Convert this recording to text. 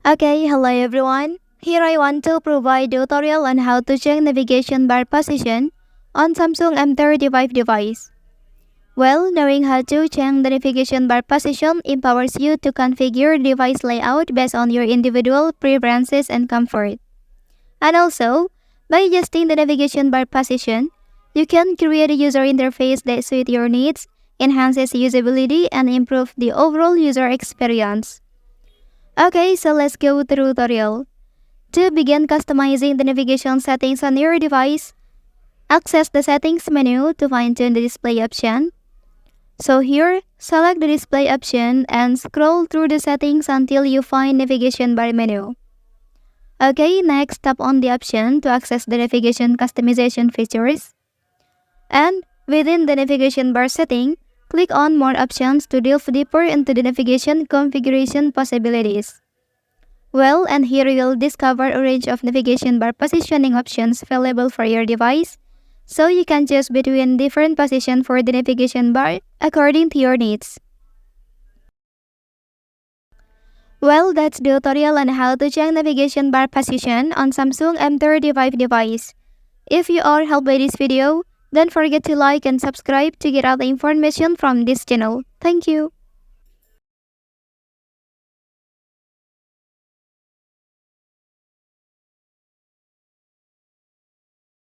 Okay, hello everyone. Here I want to provide tutorial on how to check navigation bar position on Samsung M35 device. Well, knowing how to check the navigation bar position empowers you to configure device layout based on your individual preferences and comfort. And also, by adjusting the navigation bar position, you can create a user interface that suits your needs, enhances usability, and improve the overall user experience. Okay, so let's go through tutorial. To begin customizing the navigation settings on your device, access the settings menu to fine-tune the display option. So here, select the display option and scroll through the settings until you find navigation bar menu. Okay, next tap on the option to access the navigation customization features. And within the navigation bar setting, click on more options to delve deeper into the navigation configuration possibilities. Well, and here you'll discover a range of navigation bar positioning options available for your device, so you can choose between different positions for the navigation bar according to your needs. Well, that's the tutorial on how to check navigation bar position on Samsung M35 device. If you are helped by this video, don't forget to like and subscribe to get other information from this channel. Thank you.